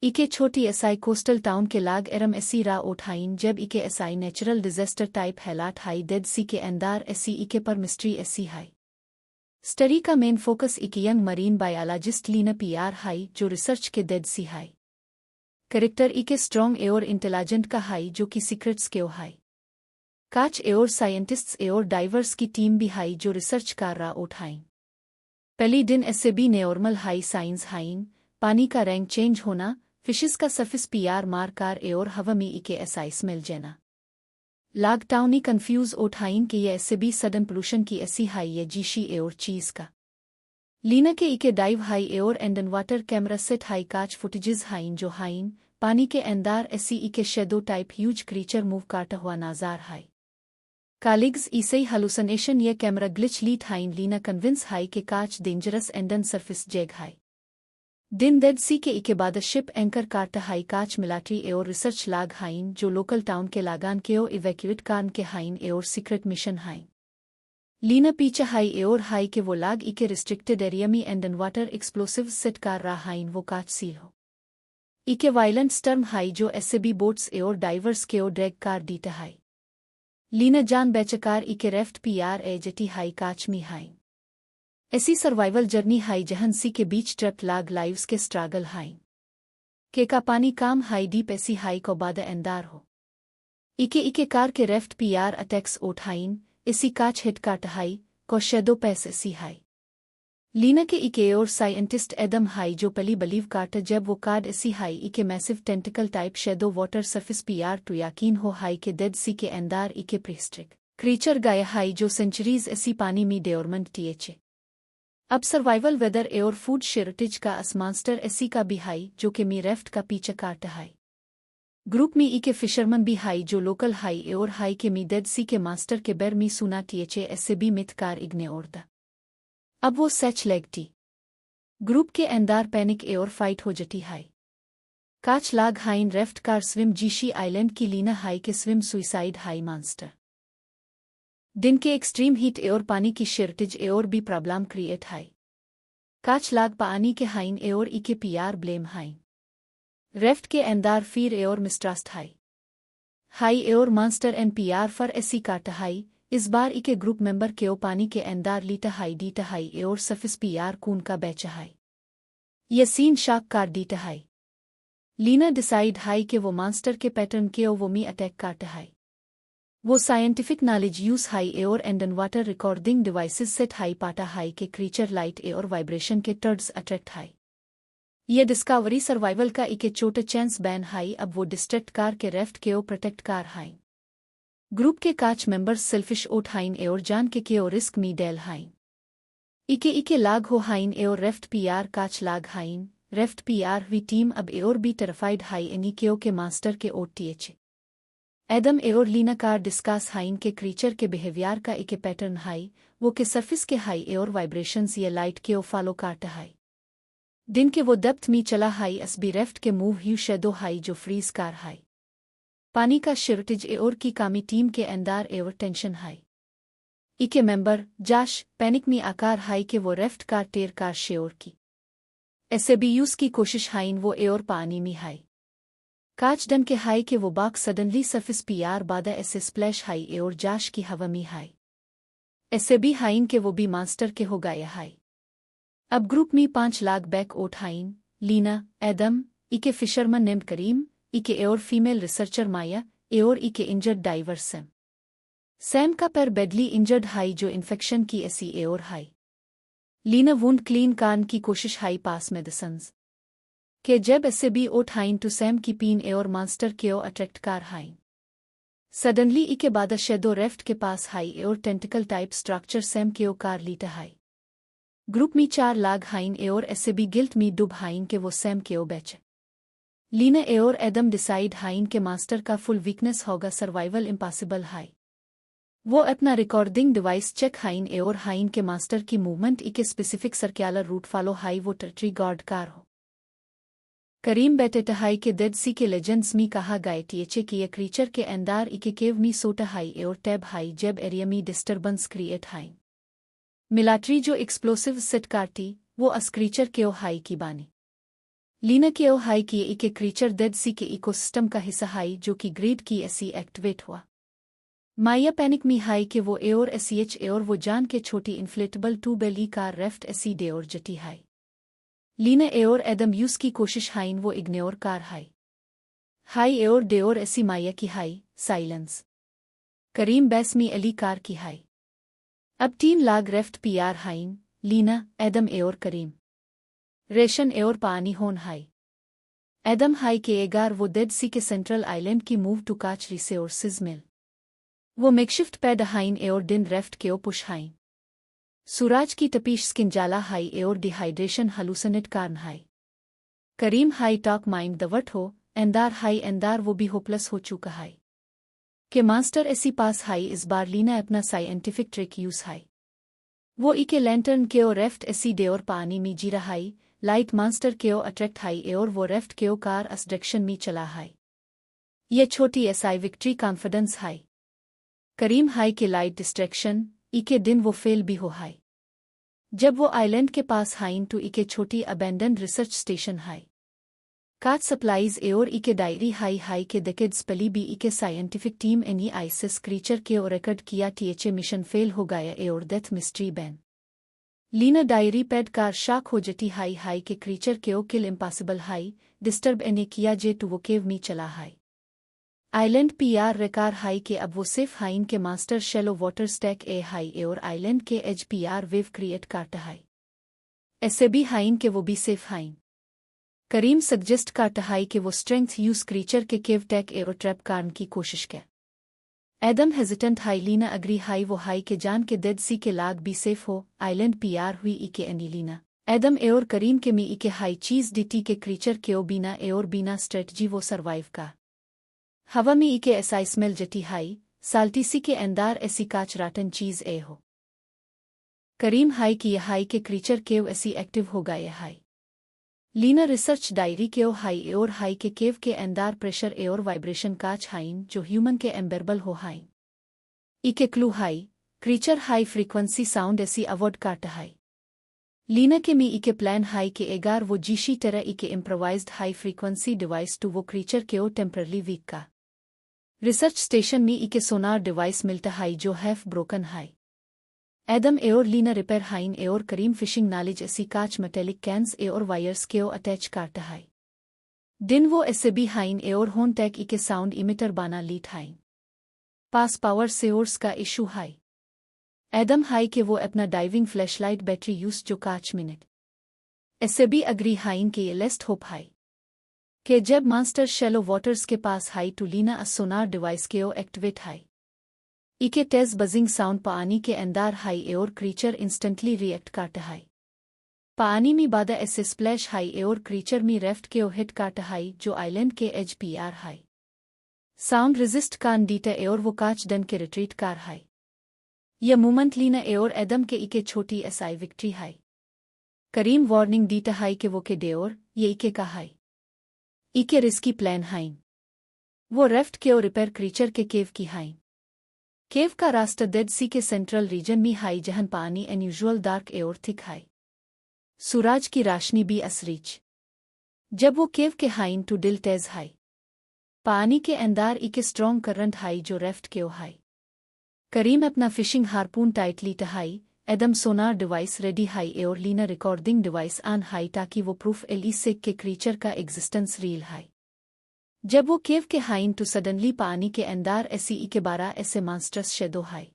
इके छोटी SI coastal town के लाग एरम एसी रा ओठाइन जब इके एसआई नेचुरल डिजास्टर टाइप हैलाट हाई डेड सी के अंदार एसी इके पर मिस्ट्री एसी हाई स्टडी का मेन फोकस इके यंग मरीन बायोलॉजिस्ट लीना पीआर हाई जो रिसर्च के डेड सी हाई कैरेक्टर इके स्ट्रॉन्ग एओर इंटेलिजेंट का हाई जो कि सीक्रेट्स के हाई काच एओर साइंटिस्ट्स एओर डाइवर्स की टीम भी हाई जो रिसर्च कर रा उठाइन पहली दिन ऐसे भी नॉर्मल हाई साइंस हाइन पानी का रैंक चेंज होना फिशेस का सरफेस पीआर मार कार एओर हवा में इके एसआई स्मेल जेना लॉकडाउनी कंफ्यूज उठाइन के ये ऐसे भी सडन पोल्यूशन की ऐसी हाई ये जीशी एओर चीज का लीना के इके डाइव हाई एओर एंडन वाटर कैमरा सेट हाई काच फुटेजेस हाइन जो हाइन पानी के अंदार ऐसी इके shadow type huge creature move काटा हुआ नाजार हाई कालिग्स ईसई हलुसिनेशन ये कैमरा ग्लिच लीट हाइन लीना कन्विंस हाई के काच डेंजरस एंडन सरफेस जेग हाई दिन डेड सी के इके बाद शिप एंकर कार्टा हाई काच मिलिट्री एओर रिसर्च लाग हाइन जो लोकल टाउन के लागान केओ इवैक्यूएट कान के हाइन एओर सीक्रेट मिशन हाइन लीना पीछे हाई एओर हाई के वो लाग इके रिस्ट्रिक्टेड एरिया में एंडन वाटर एक्सप्लोसिव सेट कार रहा हाइन वो काच सील हो इके वायलेंट स्टर्म हाई जो ऐसे भी बोट्स एओर डाइवर्स केओ ड्रैग कार डीटा हाई लीना जान बेचकार इके रेफ्ट पीआर एजेटी हाई काच मी हाई ऐसी सर्वाइवल जर्नी हाई जहन सी के बीच ट्रप लाग लाइव्स के स्ट्रगल हाई के का पानी काम हाई डीप ऐसी हाई को बाद अंदार हो इके कार के रेफ्ट पीआर अटैक्स ओठाइन इसी काच हिट काट हाई को शेडो पैस ऐसी हाई लीना के इके और साइंटिस्ट एडम हाई जो पली बलीव काट जब वो कार्ड ऐसी हाई इके massive tentacle type shadow water surface पीआर टू यकीन हो हाई के डेड सी के अंदार इके प्रीस्ट्रिक क्रीचर गाय हाई जो सेंचुरीज ऐसी पानी में डेवरमेंट टीएचे अब सर्वाइवल वेदर एयर फूड शेरिटेज का असमांस्टर एसी का भी हाई जो कि मी रेफ्ट का पीछे काट हाई ग्रुप में इके फिशरमन भी हाई जो लोकल हाई एयर हाई के मी डेड सी के मास्टर के बेर मी सुना टीएचए ऐसे भी मिथ कार इग्ने ओरदा अब वो सच लेगटी ग्रुप के अंदार पैनिक एयर फाइट हो जटी हाई काच लाग हाइन रेफ्ट कार स्विम जीशी आइलैंड की लीना हाई के स्विम सुइसाइड हाई मास्टर दिन के एक्सट्रीम हीट एयर पानी की शेर्टेज एयर भी प्रॉब्लम क्रिएट हाई काच लाग पानी के हाइन एयर इके पीआर ब्लेम हाइन रेफ्ट के अंदार फिर एयर मिस्ट्रस्ट हाई एयर मास्टर एन पीआर फर ऐसी काट हाई इस बार इके ग्रुप मेंबर केओ पानी के अंदार लीटा हाई डीटा हाई एयर सफिस पीआर कून का बेचा हाई ये सीन शाक कार डीटा हाई लीना डिसाइड हाई के वो मास्टर के पैटर्न केओ वो मी अटैक काट हाई वो साइंटिफिक नॉलेज यूज हाई एयर underwater recording devices set हाई पाटा हाई के क्रीचर लाइट एयर वाइब्रेशन के टर्ड्स अट्रैक्ट हाई ये डिस्कवरी सर्वाइवल का इके छोटे चांस बैन हाई अब वो डिस्ट्रैक्ट कार के रेफ्ट केओ प्रोटेक्ट कार हाई ग्रुप के काच मेंबर्स सेल्फिश ओट हाइन एयर जान के केओ रिस्क मी डेल हाइन इके लाग हो हाइन एयर रेफ्ट पीआर काच लाग हाइन रेफ्ट पीआर हुई टीम अब एयर बी टेरिफाइड हाई एनी केओ के मास्टर के ओट टीएचए एडम एयर लीना कार डिस्कस हाइन के क्रीचर के बिहेवियर का इके पैटर्न हाई वो के सरफेस के हाई एयर वाइब्रेशंस या लाइट के ओ फॉलो काट हाई दिन के वो डेप्थ में चला हाई एस बी रेफ्ट के मूव यू शेडो हाई जो फ्रीज कार हाई पानी का शिरटिज एयर की कामी टीम के अंदार एयर टेंशन हाई इके मेंबर जाश पैनिक में आकार हाई के वो रेफ्ट कार टेर कार शेयर की ऐसे भी यूज की कोशिश हाइन वो एयर पानी में हाई काच डन के हाई के वो बाग सडनली सरफेस पीआर बादा ऐसे स्प्लैश हाई एयर जाश की हवा में हाई ऐसे भी हाइन के वो भी मास्टर के हो गए हाई अब ग्रुप में 5 लाख बैक ओट हाइन लीना एडम इके फिशरमन नेम करीम इके एयर फीमेल रिसर्चर माया एयर इके इंजर्ड डाइवर सैम का पैर बेडली इंजर्ड हाई जो इन्फेक्शन की ऐसी एयर हाई लीना वुंड क्लीन कान की कोशिश हाई पास मेडिसन्स के जब ऐसे भी ओट हाइन टू सैम की पीन एयर मास्टर केओ अट्रैक्ट कार हाइन सडनली इके बाद शेडो रेफ्ट के पास हाई एयर टेंटिकल टाइप स्ट्रक्चर सैम केओ कार लीटा हाई ग्रुप में 4 लाग हाइन एयर ऐसे भी गिल्ट में डुब हाइन के वो सैम केओ बेच लीना एयर एडम डिसाइड हाइन के मास्टर का फुल वीकनेस होगा सर्वाइवल इम्पॉसिबल हाई वो अपना रिकॉर्डिंग डिवाइस चेक हाइन एयर हाइन के मास्टर की मूवमेंट इके specific circular route follow high वो टेरिटरी गार्ड कार हो करीम बेटे टहाई के डेड सी के लेजेंड्स में कहा गए टीएचए की ये क्रीचर के अंदार इके केव मी सोटा हाई एयर टैब हाई जेब एरिया में डिस्टर्बेंस क्रिएट हाई मिलिट्री जो एक्सप्लोसिव सेट कारती वो अस क्रीचर केओ हाई की बानी लीना के ओ हाई किए इके क्रीचर डेड सी के इकोसिस्टम का हिस्सा हाई जो कि ग्रेड की ऐसी एक्टिवेट हुआ। माया पैनिक मी हाई के वो एओर एसीएच एओर वो जान के छोटी इन्फ्लेटेबल टू बेली कार रेफ्ट एसी डेओर जटी हाई। लीना एओर एदम यूज की कोशिश हाइन वो इग्नोर कार हाई। हाई एओर डेओर एसी माया की हाई साइलेंस। करीम बैसमी अली कार की हाई। अब 3 लाग रेफ्ट पीआर हाइन लीना एदम एओर करीम। रेशन एओर पानी होन हाई। एदम हाई के एगार वो डेड सी के सेंट्रल आइलैंड की मूव टू काच रिसोर्सेज मिल। वो मेकशिफ्ट पैड हाइन एओर दिन रेफ्ट केओ पुश हाइन। सूराज की तपीश स्किन जाला हाई एओर डिहाइड्रेशन हलूसनेट कार्न हाई। करीम हाई टॉक माइंड दवट हो एंदार हाई एंदार वो भी होपलेस हो चुका हाई। के मास्टर ऐसी पास हाई इस बार लीना अपना साइंटिफिक ट्रिक यूज हाई। वो इके लैंटर्न केओ रेफ्ट एसी डेओर पानी में जीरा हाई लाइट मास्टर केओ अट्रैक्ट हाई एओर वो रेफ्ट केओ कार अस डायरेक्शन में चला हाई। ये छोटी एसआई विक्ट्री कॉन्फिडेंस हाई। करीम हाई के लाइट डिस्ट्रैक्शन इके दिन वो फेल भी हो हाई। जब वो आइलैंड के पास हाइन टू इके छोटी अबेंडेंड रिसर्च स्टेशन हाई। काच सप्लाईज एओर इके डायरी हाई हाई के डेकेड्स पली भी इके साइंटिफिक टीम एनी आइसिस क्रीचर के ओ रिकॉर्ड किया टीएचए मिशन फेल हो गया एओर डेथ मिस्ट्री बैन। लीना डायरी पैड कार शाक हो जटी हाई हाई के क्रीचर के ओ किल इम्पॉसिबल हाई डिस्टर्ब एने किया जे टू वो केव मी चला हाई। आइलैंड पीआर रेकार हाई के अब वो सिर्फ हाइन के मास्टर शेलो वाटर स्टैक ए हाई एओर आइलैंड के एज पीआर वेव क्रिएट काट हाई। ऐसे भी हाइन के वो भी सिर्फ हाइन। करीम सजेस्ट काट हाई के वो स्ट्रेंथ यूज क्रीचर के केव टैक एओ ट्रैप कार्न की कोशिश के। एदम हेजिटेंट हाई लीना अग्री हाई वो हाई के जान के डेड सी के लाग भी सेफ हो आइलैंड पीआर हुई इके एनी लीना। एदम एओर करीम के मी इके हाई चीज डिटी के क्रीचर के ओ बीना एओर बीना स्ट्रेटजी वो सर्वाइव का। हवा में इके ऐसा स्मेल जटी हाई साल्टीसी के अंदार ऐसी काच राटन चीज ए हो। करीम हाई की हाई के क्रीचर केव ऐसी एक्टिव हो गए हाई। लीना रिसर्च डायरी केव हाई एओर हाई के केव के अंदार प्रेशर एओर वाइब्रेशन काच हाइन जो ह्यूमन के एम्बेरबल हो हाइन। इके clue high creature high frequency sound ऐसी अवॉर्ड काट हाई। लीना के मी इके प्लान हाई के एगार वो जीशी तरह इके इम्प्रोवाइज्ड हाई फ्रीक्वेंसी डिवाइस टू वो क्रीचर के ओ टेम्परली वीक का। रिसर्च स्टेशन में इके सोनार डिवाइस मिलता हाई जो हैफ ब्रोकन हाई। एदम एओर लीना रिपेयर हाइन एओर करीम फिशिंग नॉलेज ऐसी काच मेटेलिक कैंस एओर वायर्स के ओ अटैच काट हाई। दिन वो ऐसे भी हाइन एओर होन टैक इके साउंड इमिटर बाना लीट हाइन। पास पावर सोर्स का इशू हाई। एदम हाई के वो अपना डाइविंग फ्लैशलाइट बैटरी यूज जो काच मिनट। ऐसे भी अग्री हाइन के ये लेस्ट होप हाई। के जब मास्टर शेलो वाटर्स के पास हाई टू लीना अ सोनार डिवाइस के ओ एक्टिवेट हाई। इके टेज बजिंग साउंड पानी के अंदार हाई एओर क्रीचर इंस्टेंटली रिएक्ट काट हाई। पानी में बादा ऐसे स्प्लैश हाई एओर क्रीचर में रेफ्ट के ओ हिट काट हाई जो आइलैंड के एज पीआर हाई। साउंड रेजिस्ट कान डीटा एओर वो काच डन के रिट्रीट कार हाई। यह मूवमेंट लीना एओर एदम के इके छोटी एसआई विक्ट्री हाई। करीम वार्निंग डीटा हाई के वो के डेओर ये इके का हाई। इके रिस्की प्लान हाइन। वो रेफ्ट के ओ रिपेयर क्रीचर के केव की हाइन। केव का रास्ता डेड सी के सेंट्रल रीजन में हाई जहन पानी अनयूजुअल डार्क एओर थिक हाई। सूरज की रोशनी भी असरीच। जब वो केव के हाइन टू डिल तेज हाई। पानी के अंदार इके स्ट्रॉन्ग करंट हाई जो रेफ्ट के ओ हाई। करीम अपना फिशिंग हारपून टाइटली टहाई एदम सोनार डिवाइस रेडी हाई एओर लीना रिकॉर्डिंग डिवाइस ऑन हाई ताकि वो प्रूफ एली सिक के क्रीचर का एग्जिस्टेंस रील हाई। जब वो केव के हाइन टू सडनली पानी के अंदार ऐसी इके 12 ऐसे मास्टर्स शेदो हाई।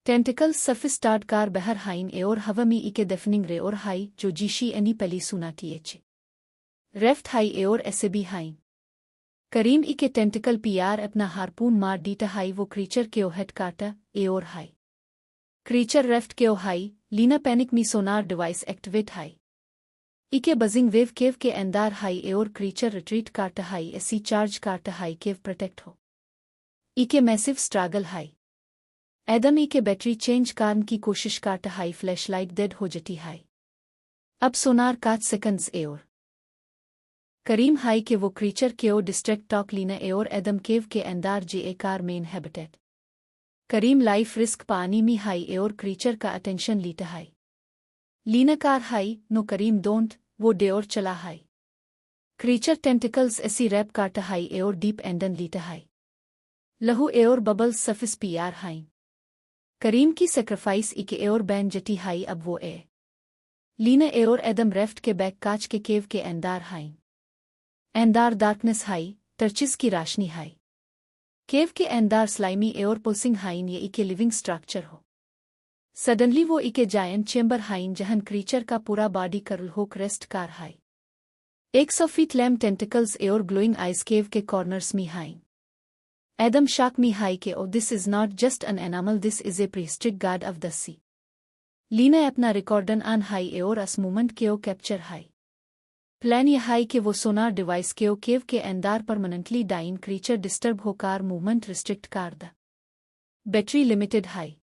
टेंटिकल्स सफिस्टार्ड कार बहर हाइन एओर हवा में इके डेफनिंग रे और हाई जो जीशी एनी पली सुना टीएच। रेफ्ट हाई एओर ऐसे भी हाइन। करीम इके टेंटिकल पीआर अपना हारपून मार डीटा हाई वो क्रीचर के ओ हेड काटा एओर हाई। क्रीचर रेफ्ट के ओ हाई लीना पैनिक मी सोनार डिवाइस एक्टिवेट हाई। इके बजिंग वेव केव के अंदार हाई एओर क्रीचर रिट्रीट काट हाई ऐसी चार्ज काट हाई केव प्रोटेक्ट हो। इके मैसिव स्ट्रगल हाई। एदम इके बैटरी चेंज कार्न की कोशिश काट हाई फ्लैशलाइट डेड हो जटी हाई। अब सोनार काच सेकंड्स एओर। करीम हाई के वो क्रीचर के ओ डिस्ट्रैक्ट टॉक लीना एओर एदम केव के अंदार जे ए कार main habitat. Karim life risk पानी में हाई एओर क्रीचर का अटेंशन लीटा हाई। लीना कार हाई नो करीम डोंट वो डेओर चला हाई। Creature tentacles esi rep karta hai eor deep enden lita hai. Lahu eor bubbles surface pr hain. Kareem की sacrifice इके एओर बैन जटी हाई अब वो ए. लीना एओर एदम रेफ्ट के बैक काच के केव के एंदार हाई. एंदार डार्कनेस हाई, टर्चिस की राशनी हाई. केव के एंदार स्लाइमी एओर पुल्सिंग हाइन ये इके लिविंग स्ट्रक्चर हो. सडनली वो इके जायंट चेंबर हाइन जहन क्रीचर का पूरा बॉडी करल होक रेस्ट कार हाई. 100 फीट लैम टेंटिकल्स एओर ग्लोइंग आइज केव के कॉर्नर्स में हाइन. Adam shock me high ke oh this is not just an animal, this is a prehistoric god of the sea. Lina अपना रिकॉर्डन an high एओर अस मूवमेंट के ओ कैप्चर हाई. प्लान ये हाई के वो सोनार डिवाइस के ओ केव के अंदर परमानेंटली डाइन क्रीचर डिस्टर्ब हो कार मूवमेंट रिस्ट्रिक्ट कार द. बैटरी लिमिटेड हाई.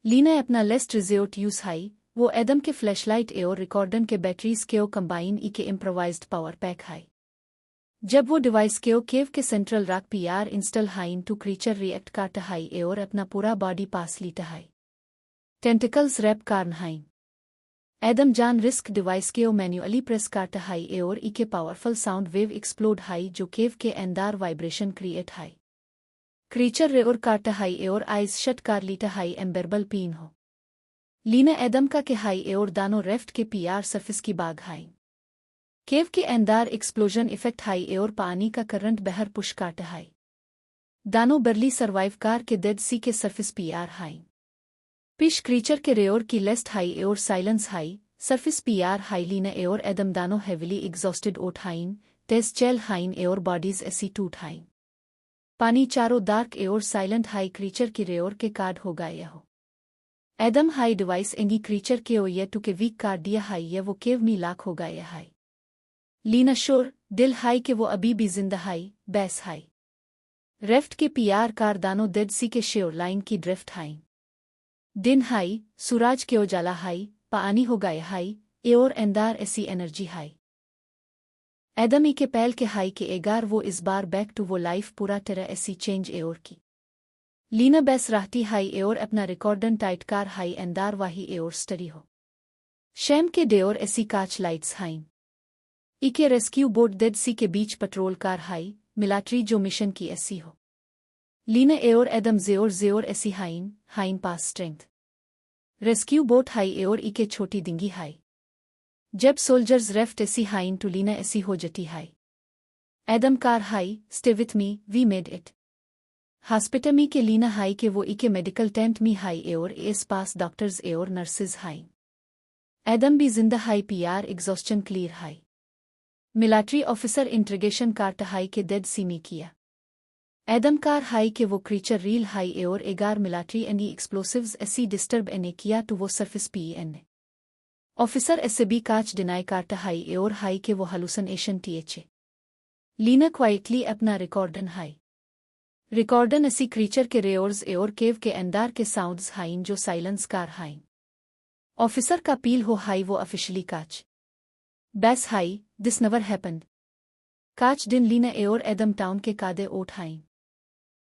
लीना अपना लेस्ट रिजोर्ट यूज हाई, वो एदम के फ्लैशलाइट एओर रिकॉर्डन के बैटरीज के ओ कंबाइन ई के इम्प्रोवाइज्ड पावर पैक हाई. जब वो डिवाइस के ओ केव के सेंट्रल रॉक पीआर इंस्टॉल हाइन टू क्रीचर रिएक्ट काट हाई एओर अपना पूरा बॉडी पास लीटा हाई. टेंटिकल्स रैप कार्न हाइन. एदम जान रिस्क डिवाइस के ओ मैन्युअली प्रेस काट हाई एओर ई के पावरफुल साउंड वेव एक्सप्लोड हाई जो केव के अंदर वाइब्रेशन क्रिएट हाई. क्रीचर रेओर काट हाई एओर आइज शट कार लीटा हाई एम्बेरबल पीन हो. लीना एदम का के हाई एओर दानो रेफ्ट के पीआर सर्फिस की बाग हाई. केव के अंदर एक्सप्लोजन इफेक्ट हाई एओर पानी का करंट बहर पुश काट हाई. दानो बर्ली सर्वाइव कार के डेड सी के सरफेस पीआर हाई. पिश क्रीचर के रेओर की लेस्ट हाई एओर साइलेंस हाई, सरफेस पीआर हाई. लीना एओर एदम दानो हेविली एग्जॉस्टेड ओट हाइन, टेस्ट चेल हाइन एओर बॉडीज एसी टूट हाइन. पानी चारों डार्क एओर साइलेंट हाई क्रीचर की रेओर के कार्ड हो गया हो. एदम हाई डिवाइस एंगी क्रीचर के ओ ये टू के वीक कार्ड दिया हाई ये वो केव मी लाख हो गया हाई. लीना शोर दिल हाई के वो अभी भी जिंदा हाई, बैस हाई. रेफ्ट के पीआर कार दानो डेड सी के शेयर लाइन की ड्रिफ्ट हाई. दिन हाई, सूरज के उजाला हाई, पानी हो गए हाई, एओर एंदार ऐसी एनर्जी हाई. एदमी के पैल के हाई के एगार वो इस बार बैक टू वो लाइफ पूरा तरह ऐसी चेंज एओर की. लीना बैस रहती हाई एओर अपना रिकॉर्डन टाइट कार हाई एंदार वाही एओर स्टडी हो. शैम के डेओर ऐसी काच लाइट्स हाइन. इके रेस्क्यू बोट डेड सी के बीच पेट्रोल कार हाई, मिलिट्री जो मिशन की ऐसी हो. लीना एओर एदम जेओर ऐसी हाइन, हाइन पास स्ट्रेंथ. रेस्क्यू बोट हाई एओर इके छोटी डिंगी हाई. जब सोल्जर्स रेफ्ट ऐसी हाइन टू लीना ऐसी हो जटी हाई. एदम कार हाई, stay with me, we made it. Hospital मी के लीना हाई के वो इके मेडिकल टेंट मी हाई एओर एस पास डॉक्टर्स एओर नर्सेज हाई. एदम भी जिंदा high PR exhaustion clear high. Military officer integration car high के डेड सीमी किया. एदम कार हाई के वो क्रीचर रील हाई एओर एगार मिलिट्री एनी एक्सप्लोसिव्स ऐसी डिस्टर्ब एने किया टू वो सरफेस पी एन. ऑफिसर ऐसे भी काच डिनाई कार हाई एओर हाई के वो हलुसिनेशन टीएचए. लीना क्वाइटली अपना रिकॉर्डन हाई. रिकॉर्डन ऐसी क्रीचर के रेओर्स एओर केव के अंदर के साउंड्स हाइन जो साइलेंस कार हाइन. ऑफिसर का पील हो हाई वो ऑफिशियली काच. बैस हाई, दिस नेवर हैपेंड. काच दिन लीना एओर एदम टाउन के कादे ओट हाइन.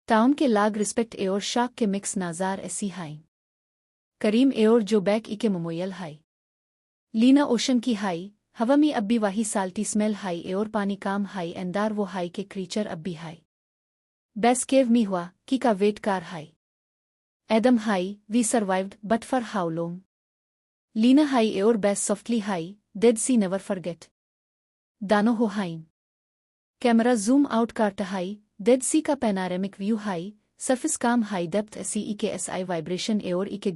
टाउन के लाग रिस्पेक्ट एओर शाक के मिक्स नाजार ऐसी हाइन. करीम एओर जो बैक इके मोमोयल हाई. लीना ओशन की हाई, हवा में अब भी वाही साल्टी स्मेल हाई एओर पानी काम हाई एंदार वो हाई के क्रीचर अब भी हाई. बैस केव मी हुआ की का वेट कार हाई. एदम हाई, we survived but for how long. Leena हाई एओर बैस सॉफ्टली हाई, डेड सी नेवर फॉरगेट. दानो हो हाइन. कैमरा जूम आउट कार हाई, डेड सी का पैनारेमिक व्यू हाई, सरफेस काम हाई डेप्थ एसी इके एसआई वाइब्रेशन एओर इके